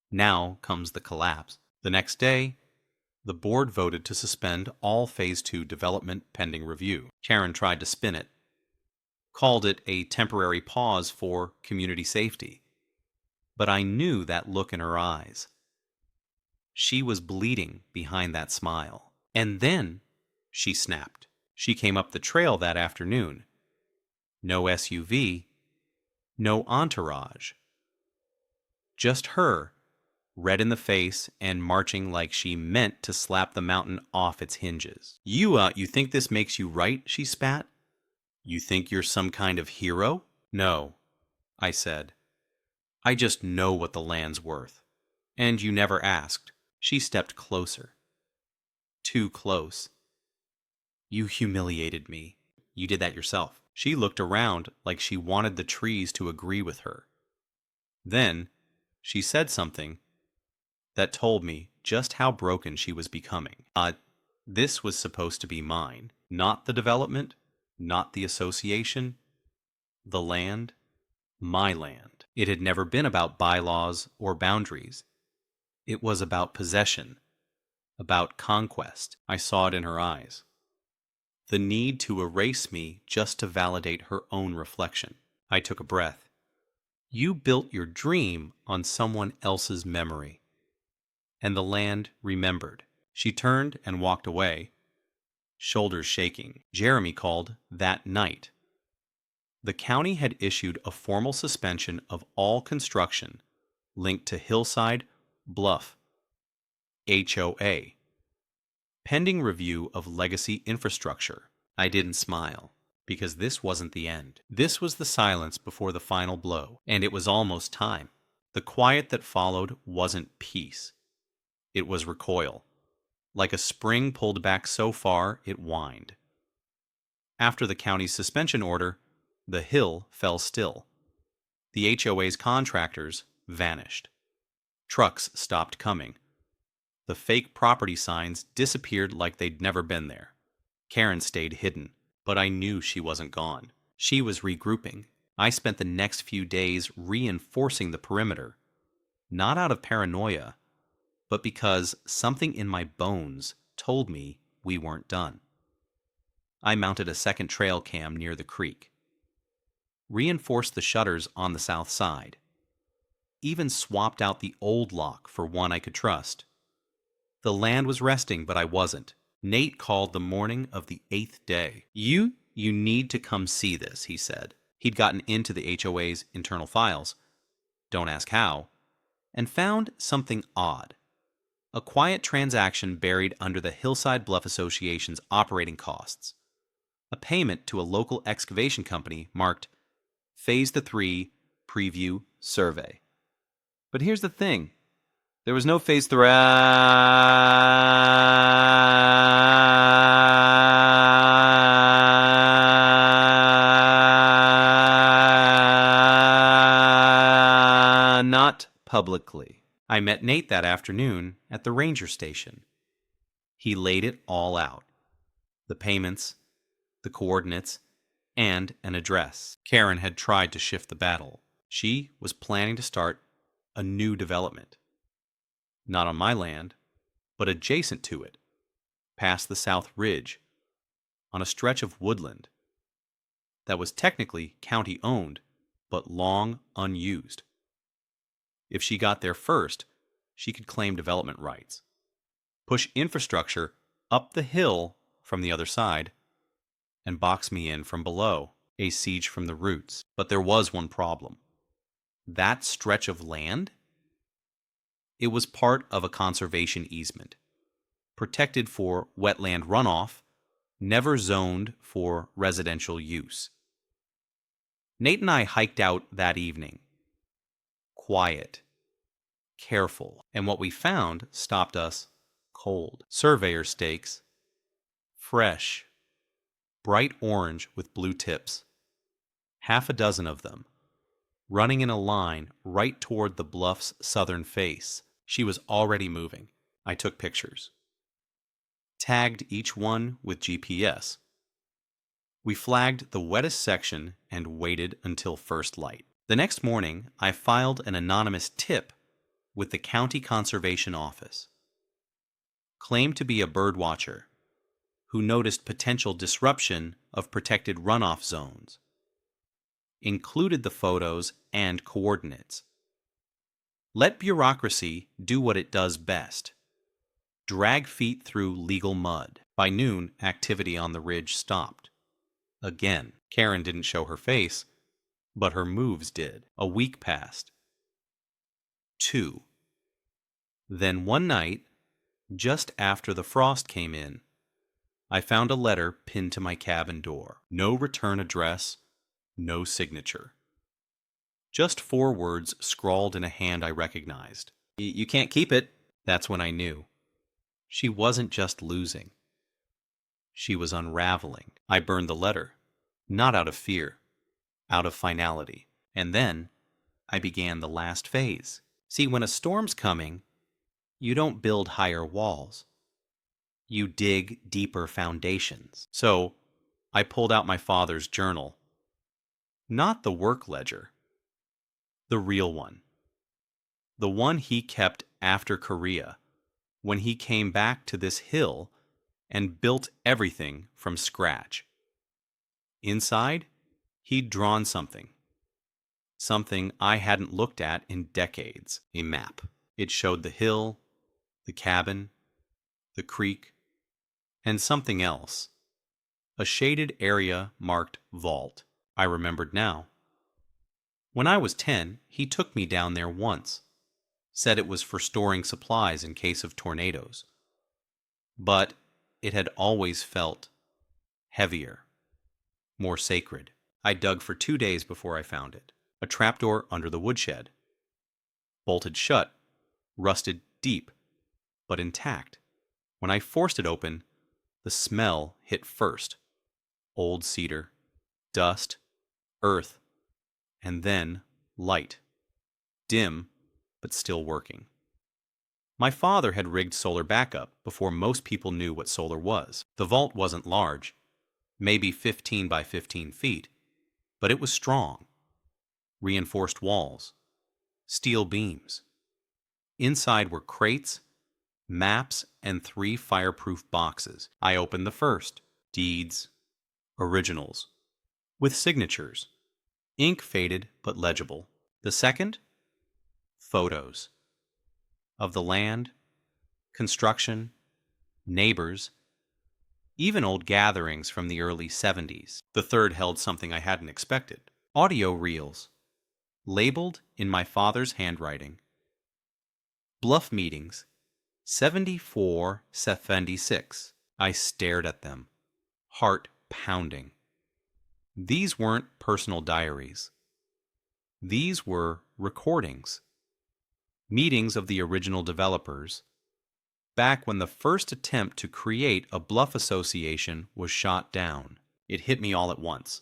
Now comes the collapse." The next day, the board voted to suspend all Phase 2 development pending review. Karen tried to spin it, called it a temporary pause for community safety. But I knew that look in her eyes. She was bleeding behind that smile. And then she snapped. She came up the trail that afternoon. No SUV, no entourage. Just her, red in the face and marching like she meant to slap the mountain off its hinges. You think this makes you right?" she spat. "You think you're some kind of hero?" "No," I said. "I just know what the land's worth. And you never asked." She stepped closer. Too close. "You humiliated me. You did that yourself." She looked around like she wanted the trees to agree with her. Then she said something that told me just how broken she was becoming. This was supposed to be mine. Not the development, not the association, the land, my land. It had never been about bylaws or boundaries. It was about possession, about conquest. I saw it in her eyes. The need to erase me just to validate her own reflection. I took a breath. "You built your dream on someone else's memory. And the land remembered." She turned and walked away, shoulders shaking. Jeremy called that night. The county had issued a formal suspension of all construction linked to Hillside Bluff, HOA, pending review of legacy infrastructure. I didn't smile, because this wasn't the end. This was the silence before the final blow, and it was almost time. The quiet that followed wasn't peace. It was recoil, like a spring pulled back so far it whined. After the county's suspension order, the hill fell still. The HOA's contractors vanished. Trucks stopped coming. The fake property signs disappeared like they'd never been there. Karen stayed hidden, but I knew she wasn't gone. She was regrouping. I spent the next few days reinforcing the perimeter, not out of paranoia, but because something in my bones told me we weren't done. I mounted a second trail cam near the creek, reinforced the shutters on the south side, even swapped out the old lock for one I could trust. The land was resting, but I wasn't. Nate called the morning of the 8th day. You need to come see this," he said. He'd gotten into the HOA's internal files, don't ask how, and found something odd. A quiet transaction buried under the Hillside Bluff Association's operating costs. A payment to a local excavation company marked Phase 3 Preview Survey. But here's the thing. There was no phase throughout. Not publicly. I met Nate that afternoon at the ranger station. He laid it all out. The payments, the coordinates, and an address. Karen had tried to shift the battle. She was planning to start a new development. Not on my land, but adjacent to it, past the South Ridge, on a stretch of woodland that was technically county-owned, but long unused. If she got there first, she could claim development rights, push infrastructure up the hill from the other side, and box me in from below, a siege from the roots. But there was one problem. That stretch of land? It was part of a conservation easement, protected for wetland runoff, never zoned for residential use. Nate and I hiked out that evening. Quiet, careful, and what we found stopped us cold. Surveyor stakes, fresh, bright orange with blue tips. Half a dozen of them, running in a line right toward the bluff's southern face. She was already moving. I took pictures. Tagged each one with GPS. We flagged the wettest section and waited until first light. The next morning, I filed an anonymous tip with the County Conservation Office. Claimed to be a bird watcher who noticed potential disruption of protected runoff zones. Included the photos and coordinates. Let bureaucracy do what it does best. Drag feet through legal mud. By noon, activity on the ridge stopped. Again, Karen didn't show her face, but her moves did. A week passed. 2. Then one night, just after the frost came in, I found a letter pinned to my cabin door. No return address, no signature. Just 4 words scrawled in a hand I recognized. You can't keep it. That's when I knew. She wasn't just losing. She was unraveling. I burned the letter, not out of fear, out of finality. And then I began the last phase. See, when a storm's coming, you don't build higher walls. You dig deeper foundations. So I pulled out my father's journal. Not the work ledger. The real one. The one he kept after Korea, when he came back to this hill and built everything from scratch. Inside, he'd drawn something. Something I hadn't looked at in decades. A map. It showed the hill, the cabin, the creek, and something else. A shaded area marked vault. I remembered now. When I was 10, he took me down there once. Said it was for storing supplies in case of tornadoes. But it had always felt heavier, more sacred. I dug for 2 days before I found it. A trapdoor under the woodshed. Bolted shut, rusted deep, but intact. When I forced it open, the smell hit first. Old cedar, dust, earth, and then light. Dim, but still working. My father had rigged solar backup before most people knew what solar was. The vault wasn't large, maybe 15 by 15 feet, but it was strong. Reinforced walls, steel beams. Inside were crates, maps, and 3 fireproof boxes. I opened the first. Deeds, originals, with signatures. Ink faded but legible. The second? Photos. Of the land, construction, neighbors, even old gatherings from the early 70s. The third held something I hadn't expected. Audio reels, labeled in my father's handwriting. Bluff meetings, 74-76. I stared at them, heart pounding. These weren't personal diaries. These were recordings. Meetings of the original developers, back when the first attempt to create a bluff association was shot down. It hit me all at once.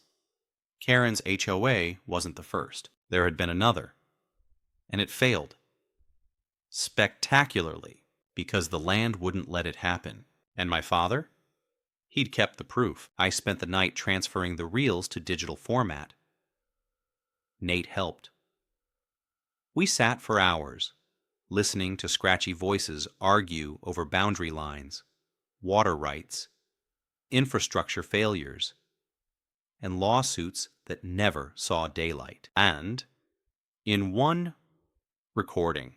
Karen's HOA wasn't the first. There had been another. And it failed. Spectacularly, because the land wouldn't let it happen. And my father? He'd kept the proof. I spent the night transferring the reels to digital format. Nate helped. We sat for hours, listening to scratchy voices argue over boundary lines, water rights, infrastructure failures, and lawsuits that never saw daylight. And, in one recording,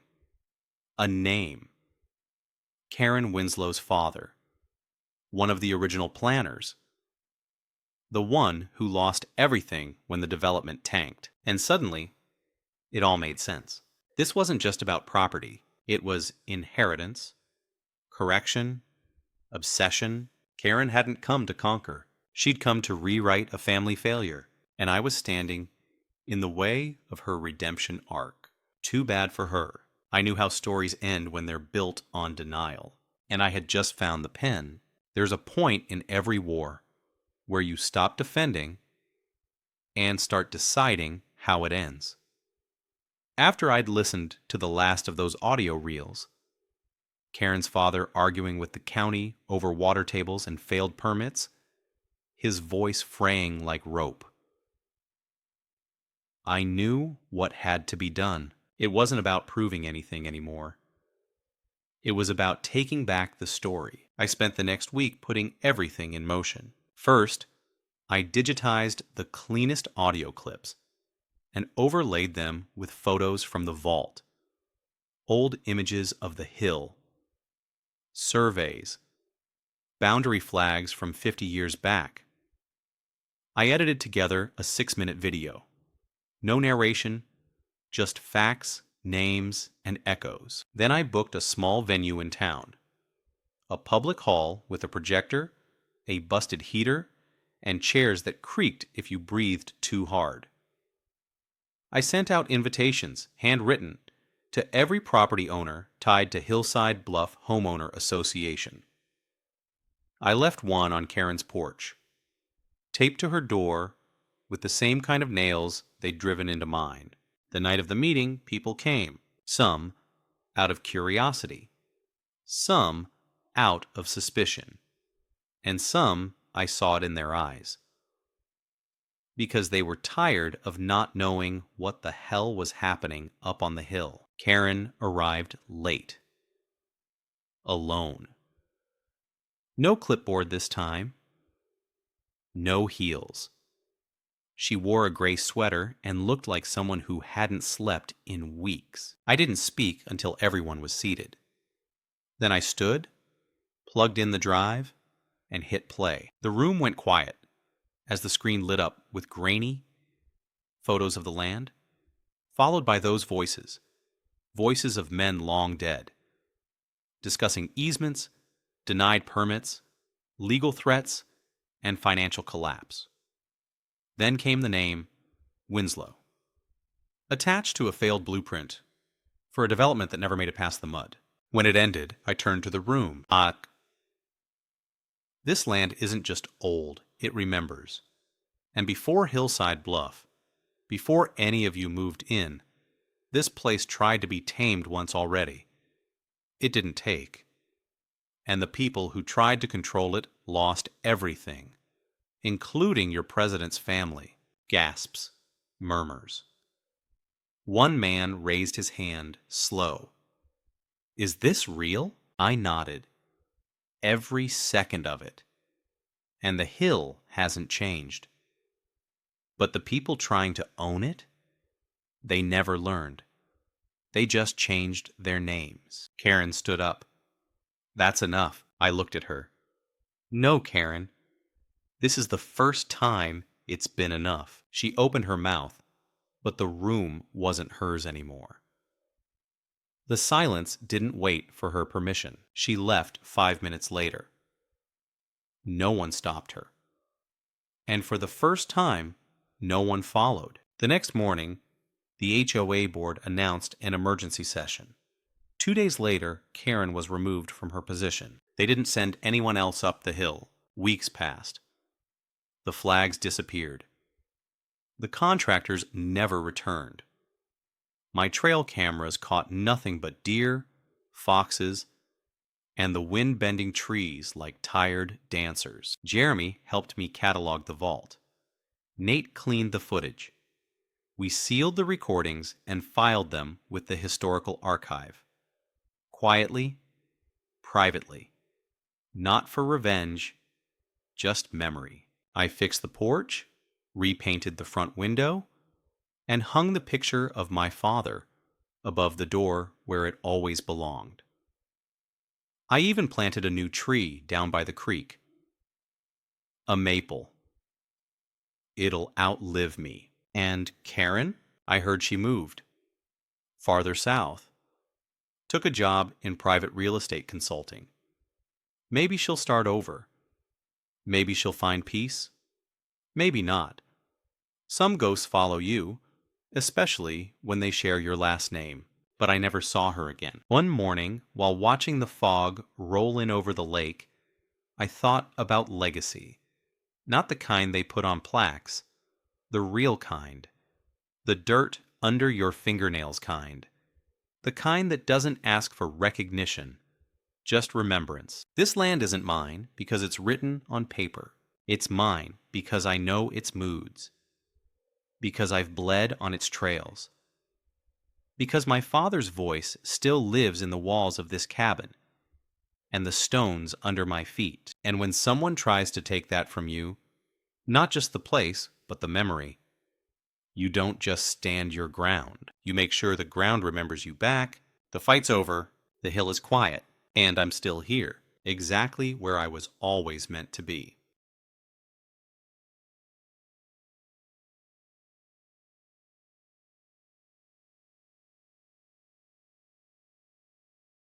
a name, Karen Winslow's father, one of the original planners, the one who lost everything when the development tanked. And suddenly, it all made sense. This wasn't just about property. It was inheritance, correction, obsession. Karen hadn't come to conquer. She'd come to rewrite a family failure, and I was standing in the way of her redemption arc. Too bad for her. I knew how stories end when they're built on denial, and I had just found the pen. There's a point in every war where you stop defending and start deciding how it ends. After I'd listened to the last of those audio reels, Karen's father arguing with the county over water tables and failed permits, his voice fraying like rope, I knew what had to be done. It wasn't about proving anything anymore. It was about taking back the story. I spent the next week putting everything in motion. First, I digitized the cleanest audio clips and overlaid them with photos from the vault, old images of the hill, surveys, boundary flags from 50 years back. I edited together a 6-minute video. No narration, just facts, names, and echoes. Then I booked a small venue in town, a public hall with a projector, a busted heater, and chairs that creaked if you breathed too hard. I sent out invitations, handwritten, to every property owner tied to Hillside Bluff Homeowner Association. I left one on Karen's porch, taped to her door with the same kind of nails they'd driven into mine. The night of the meeting, people came, some out of curiosity, some out of suspicion, and some I saw it in their eyes, because they were tired of not knowing what the hell was happening up on the hill. Karen arrived late, alone. No clipboard this time, no heels. She wore a gray sweater and looked like someone who hadn't slept in weeks. I didn't speak until everyone was seated. Then I stood, plugged in the drive, and hit play. The room went quiet as the screen lit up with grainy photos of the land, followed by those voices, voices of men long dead, discussing easements, denied permits, legal threats, and financial collapse. Then came the name Winslow, attached to a failed blueprint for a development that never made it past the mud. When it ended, I turned to the room. This land isn't just old, it remembers. And before Hillside Bluff, before any of you moved in, this place tried to be tamed once already. It didn't take. And the people who tried to control it lost everything, including your president's family. Gasps, murmurs. One man raised his hand, slow. Is this real? I nodded. Every second of it. And the hill hasn't changed. But the people trying to own it, they never learned. They just changed their names. Karen stood up. That's enough. I looked at her. No, Karen. This is the first time it's been enough. She opened her mouth, but the room wasn't hers anymore. The silence didn't wait for her permission. She left 5 minutes later. No one stopped her. And for the first time, no one followed. The next morning, The HOA board announced an emergency session. 2 days later, Karen was removed from her position. They didn't send anyone else up the hill. Weeks passed. The flags disappeared. The contractors never returned. My trail cameras caught nothing but deer, foxes, and the wind-bending trees like tired dancers. Jeremy helped me catalog the vault. Nate cleaned the footage. We sealed the recordings and filed them with the historical archive. Quietly, privately. Not for revenge, just memory. I fixed the porch, repainted the front window, and hung the picture of my father above the door where it always belonged. I even planted a new tree down by the creek. A maple. It'll outlive me. And Karen? I heard she moved. Farther south. Took a job in private real estate consulting. Maybe she'll start over. Maybe she'll find peace. Maybe not. Some ghosts follow you, especially when they share your last name. But I never saw her again. One morning, while watching the fog roll in over the lake, I thought about legacy. Not the kind they put on plaques, the real kind. The dirt under your fingernails kind. The kind that doesn't ask for recognition, just remembrance. This land isn't mine because it's written on paper. It's mine because I know its moods. Because I've bled on its trails. Because my father's voice still lives in the walls of this cabin and the stones under my feet. And when someone tries to take that from you, not just the place, but the memory, you don't just stand your ground. You make sure the ground remembers you back. The fight's over, the hill is quiet, and I'm still here, exactly where I was always meant to be.